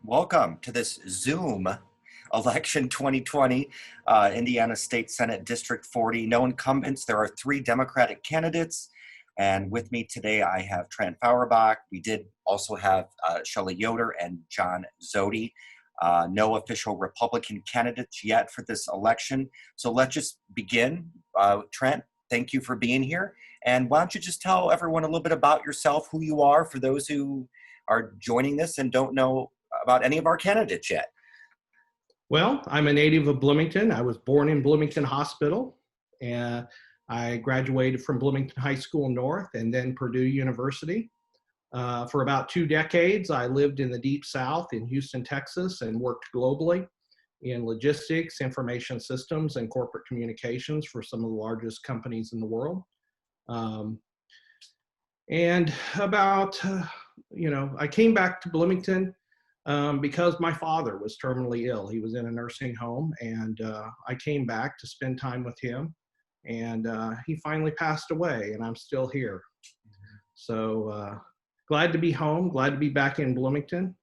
Welcome to this Zoom election 2020, Indiana State Senate District 40. No incumbents. There are three Democratic candidates. And with me today, I have Trent Feuerbach. We did also have Shelley Yoder and John Zodi. No official Republican candidates yet for this election. So let's just begin. Trent, thank you for being here. And why don't you just tell everyone a little bit about yourself, who you are, for those who are joining this and don't know about any of our candidates yet. Well, I'm a native of Bloomington. I was born in Bloomington Hospital, and I graduated from Bloomington High School North and then Purdue University. For about 2 decades, I lived in the Deep South in Houston, Texas, and worked globally in logistics, information systems, and corporate communications for some of the largest companies in the world. I came back to Bloomington because my father was terminally ill. He was in a nursing home, and I came back to spend time with him, and he finally passed away, and I'm still here. So glad to be home, glad to be back in Bloomington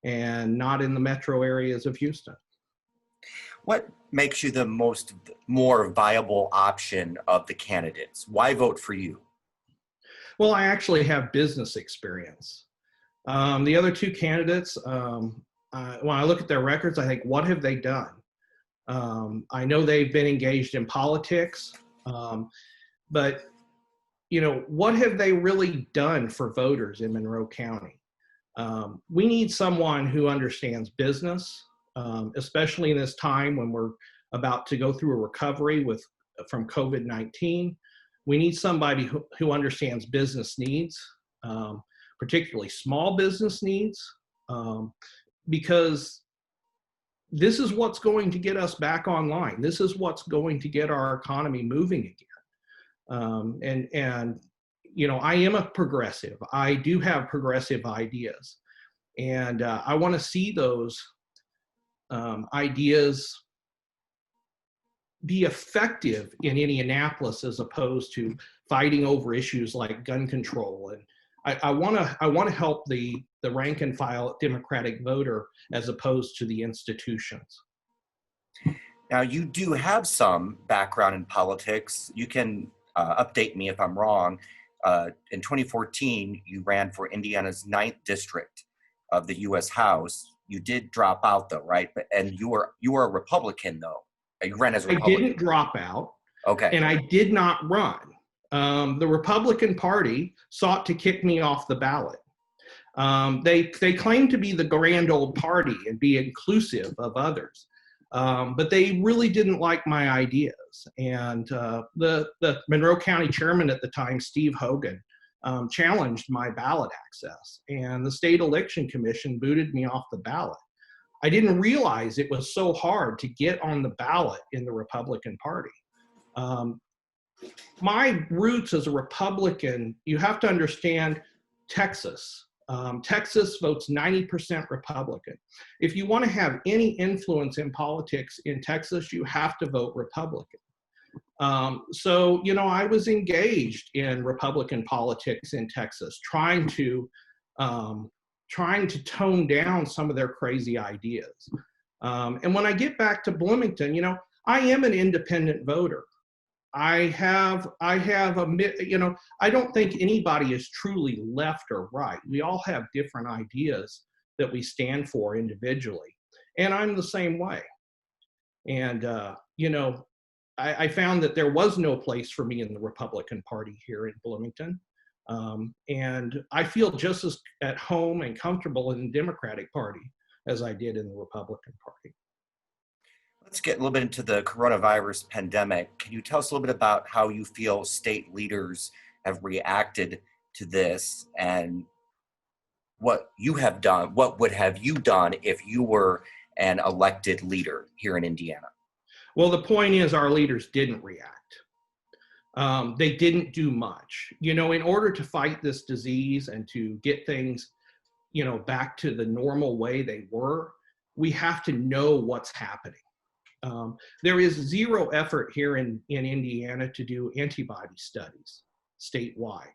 and not in the metro areas of Houston. What makes you the more viable option of the candidates? Why vote for you? Well, I actually have business experience. The other two candidates, when I look at their records, I think, what have they done? I know they've been engaged in politics, but what have they really done for voters in Monroe County? We need someone who understands business, especially in this time when we're about to go through a recovery from COVID-19. We need somebody who understands business needs, particularly small business needs, because this is what's going to get us back online. This is what's going to get our economy moving again. I am a progressive. I do have progressive ideas, and I want to see those ideas be effective in Indianapolis as opposed to fighting over issues like gun control. And I want to help the rank and file Democratic voter as opposed to the institutions. Now, you do have some background in politics. You can update me if I'm wrong. In 2014, you ran for Indiana's 9th district of the U.S. House. You did drop out, though, right? And you were a Republican, though. You ran as a Republican. I didn't drop out. Okay. And I did not run. The Republican Party sought to kick me off the ballot. They claim to be the grand old party and be inclusive of others, but they really didn't like my ideas. And the Monroe County chairman at the time, Steve Hogan, challenged my ballot access, and the state election commission booted me off the ballot. I didn't realize it was so hard to get on the ballot in the Republican Party. My roots as a Republican, you have to understand Texas. Texas votes 90% Republican. If you want to have any influence in politics in Texas, you have to vote Republican. I was engaged in Republican politics in Texas, trying to tone down some of their crazy ideas. And when I get back to Bloomington, I am an independent voter. I don't think anybody is truly left or right. We all have different ideas that we stand for individually. And I'm the same way. And, I found that there was no place for me in the Republican Party here in Bloomington. And I feel just as at home and comfortable in the Democratic Party as I did in the Republican Party. Let's get a little bit into the coronavirus pandemic. Can you tell us a little bit about how you feel state leaders have reacted to this and what you have done? What would have you done if you were an elected leader here in Indiana? Well, the point is our leaders didn't react. They didn't do much. In order to fight this disease and to get things, back to the normal way they were, we have to know what's happening. There is zero effort here in Indiana to do antibody studies statewide.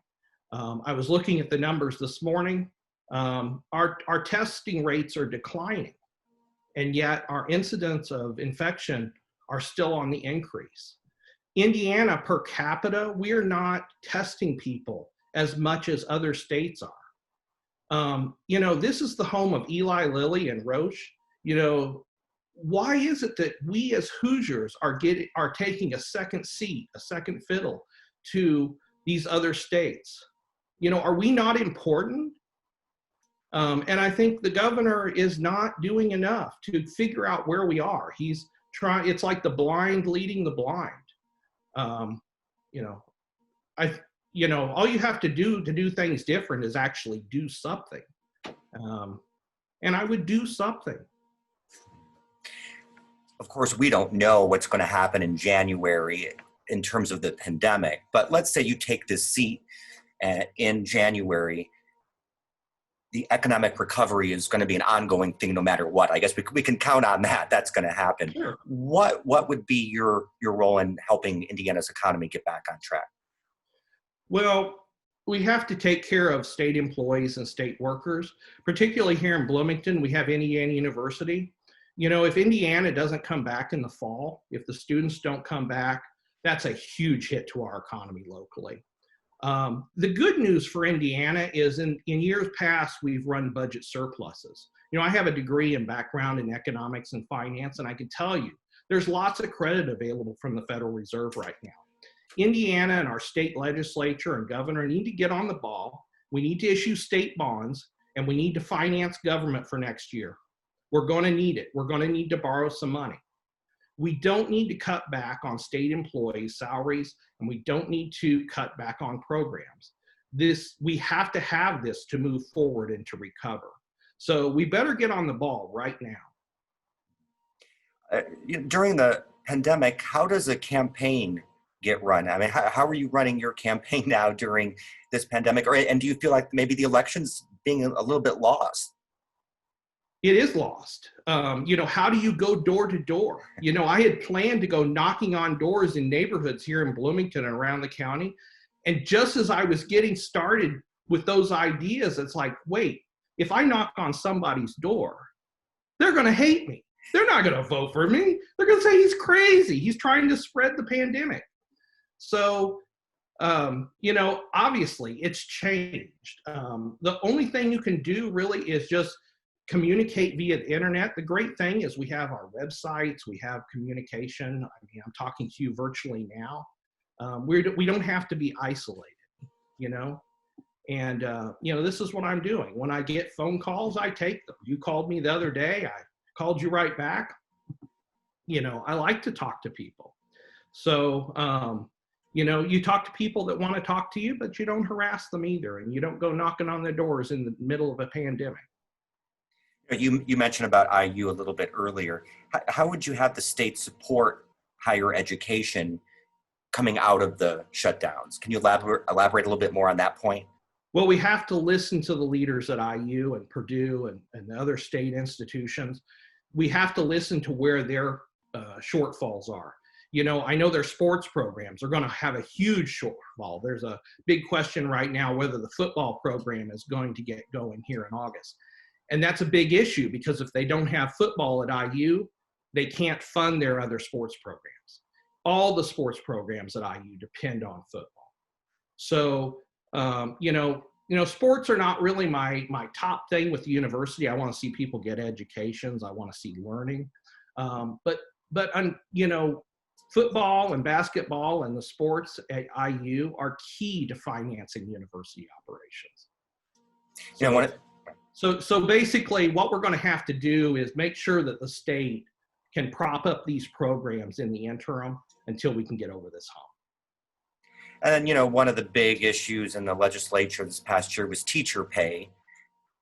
I was looking at the numbers this morning. Our testing rates are declining, and yet our incidents of infection are still on the increase. Indiana, per capita, we're not testing people as much as other states are. This is the home of Eli Lilly and Roche. Why is it that we as Hoosiers are taking a second seat, a second fiddle to these other states? Are we not important? And I think the governor is not doing enough to figure out where we are. He's trying. It's like the blind leading the blind. Um, you know, all you have to do things different is actually do something. And I would do something. Of course, we don't know what's going to happen in January in terms of the pandemic, but let's say you take this seat in January. The economic recovery is going to be an ongoing thing no matter what. I guess we can count on that. That's going to happen. Sure. What would be your role in helping Indiana's economy get back on track? Well, we have to take care of state employees and state workers, particularly here in Bloomington. We have Indiana University. If Indiana doesn't come back in the fall, if the students don't come back, that's a huge hit to our economy locally. The good news for Indiana is in years past, we've run budget surpluses. I have a degree and background in economics and finance, and I can tell you there's lots of credit available from the Federal Reserve right now. Indiana and our state legislature and governor need to get on the ball. We need to issue state bonds, and we need to finance government for next year. We're going to need it. We're going to need to borrow some money. We don't need to cut back on state employees' salaries, and we don't need to cut back on programs. We have to have this to move forward and to recover. So we better get on the ball right now. During the pandemic, how does a campaign get run? I mean, how are you running your campaign now during this pandemic? And do you feel like maybe the election's being a little bit lost? It is lost. How do you go door to door? I had planned to go knocking on doors in neighborhoods here in Bloomington and around the county. And just as I was getting started with those ideas, it's like, wait, if I knock on somebody's door, they're going to hate me. They're not going to vote for me. They're going to say he's crazy. He's trying to spread the pandemic. So, obviously it's changed. The only thing you can do really is just communicate via the internet. The great thing is we have our websites, we have communication. I'm talking to you virtually now. We don't have to be isolated, and this is what I'm doing. When I get phone calls, I take them. You called me the other day, I called you right back. I like to talk to people. So, you talk to people that want to talk to you, but you don't harass them either. And you don't go knocking on their doors in the middle of a pandemic. You mentioned about IU a little bit earlier. How would you have the state support higher education coming out of the shutdowns? Can you elaborate a little bit more on that point? Well, we have to listen to the leaders at IU and Purdue and the other state institutions. We have to listen to where their shortfalls are. I know their sports programs are going to have a huge shortfall. There's a big question right now whether the football program is going to get going here in August. And that's a big issue because if they don't have football at IU, they can't fund their other sports programs. All the sports programs at IU depend on football. So, sports are not really my top thing with the university. I want to see people get educations. I want to see learning. But football and basketball and the sports at IU are key to financing university operations. So basically what we're going to have to do is make sure that the state can prop up these programs in the interim until we can get over this hump. And then, one of the big issues in the legislature this past year was teacher pay.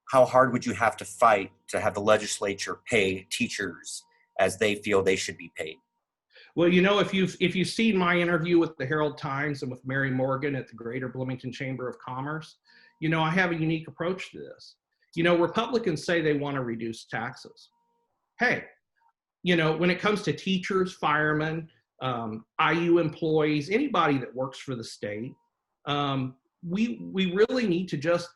How hard would you have to fight to have the legislature pay teachers as they feel they should be paid? Well, if you've seen my interview with the Herald Times and with Mary Morgan at the Greater Bloomington Chamber of Commerce, I have a unique approach to this. Republicans say they want to reduce taxes. Hey, when it comes to teachers, firemen, IU employees, anybody that works for the state, we really need to just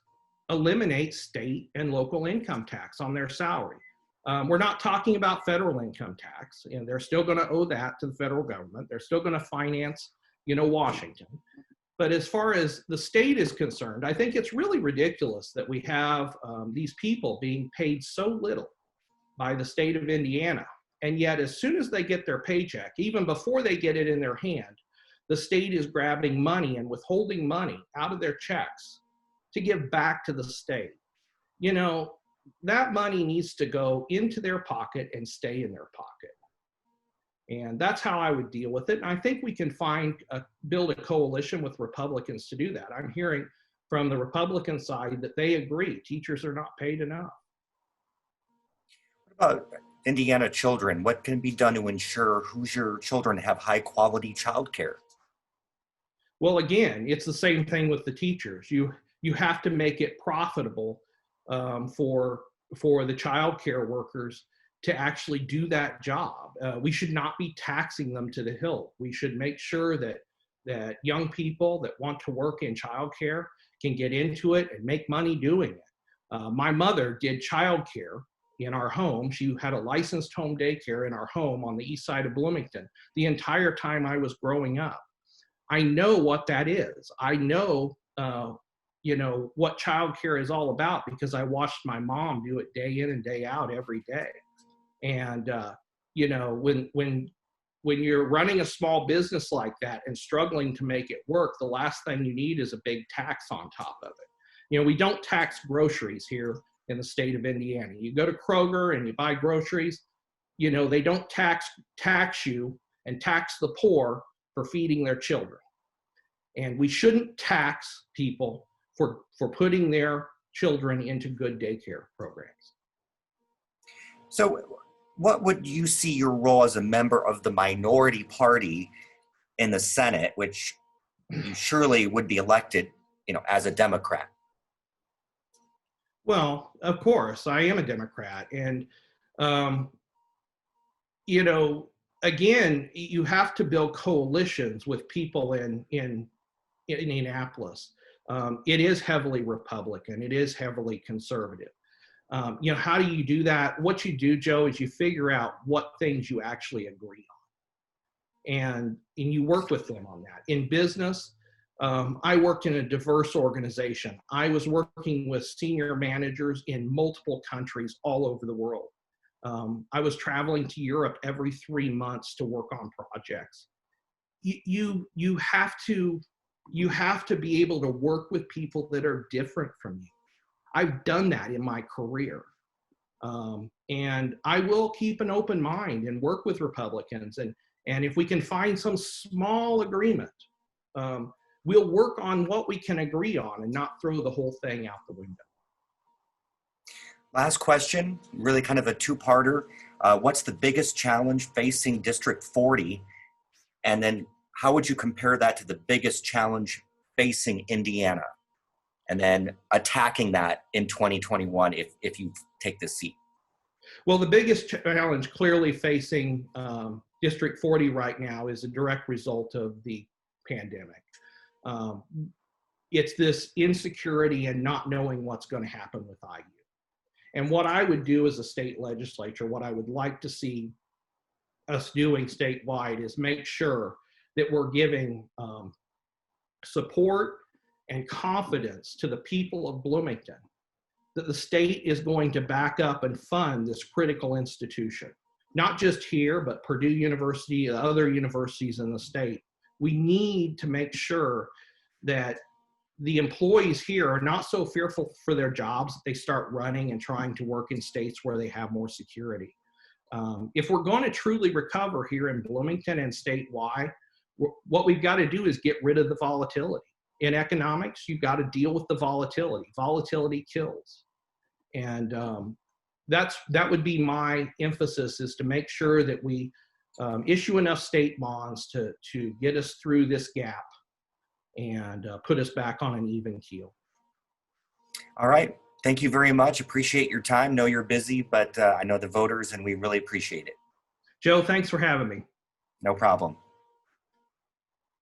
eliminate state and local income tax on their salary. We're not talking about federal income tax, and they're still going to owe that to the federal government. They're still going to finance, Washington. But as far as the state is concerned, I think it's really ridiculous that we have these people being paid so little by the state of Indiana. And yet, as soon as they get their paycheck, even before they get it in their hand, the state is grabbing money and withholding money out of their checks to give back to the state. That money needs to go into their pocket and stay in their pocket. And that's how I would deal with it. And I think we can build a coalition with Republicans to do that. I'm hearing from the Republican side that they agree teachers are not paid enough. What about Indiana children? What can be done to ensure Hoosier children have high quality childcare? Well, again, it's the same thing with the teachers. You have to make it profitable for the childcare workers to actually do that job. We should not be taxing them to the hilt. We should make sure that young people that want to work in childcare can get into it and make money doing it. My mother did childcare in our home. She had a licensed home daycare in our home on the east side of Bloomington the entire time I was growing up. I know what that is. I know, what childcare is all about because I watched my mom do it day in and day out every day. And, when you're running a small business like that and struggling to make it work, the last thing you need is a big tax on top of it. We don't tax groceries here in the state of Indiana. You go to Kroger and you buy groceries, they don't tax you and tax the poor for feeding their children. And we shouldn't tax people for putting their children into good daycare programs. So what would you see your role as a member of the minority party in the Senate, which you surely would be elected, as a Democrat? Well, of course, I am a Democrat. And, again, you have to build coalitions with people in Indianapolis. It is heavily Republican. It is heavily conservative. How do you do that? What you do, Joe, is you figure out what things you actually agree on. And you work with them on that. In business, I worked in a diverse organization. I was working with senior managers in multiple countries all over the world. I was traveling to Europe every 3 months to work on projects. You have to be able to work with people that are different from you. I've done that in my career. And I will keep an open mind and work with Republicans. And if we can find some small agreement, we'll work on what we can agree on and not throw the whole thing out the window. Last question, really kind of a two-parter. What's the biggest challenge facing District 40? And then how would you compare that to the biggest challenge facing Indiana? And then attacking that in 2021 if you take this seat? Well, the biggest challenge clearly facing District 40 right now is a direct result of the pandemic. It's this insecurity and not knowing what's going to happen with IU. And what I would do as a state legislature, what I would like to see us doing statewide is make sure that we're giving support and confidence to the people of Bloomington that the state is going to back up and fund this critical institution, not just here, but Purdue University and other universities in the state. We need to make sure that the employees here are not so fearful for their jobs that they start running and trying to work in states where they have more security. If we're going to truly recover here in Bloomington and statewide, what we've got to do is get rid of the volatility. In economics, you've got to deal with the volatility. Volatility kills. And that would be my emphasis, is to make sure that we issue enough state bonds to get us through this gap and put us back on an even keel. All right. Thank you very much. Appreciate your time. Know you're busy, but I know the voters, and we really appreciate it. Joe, thanks for having me. No problem.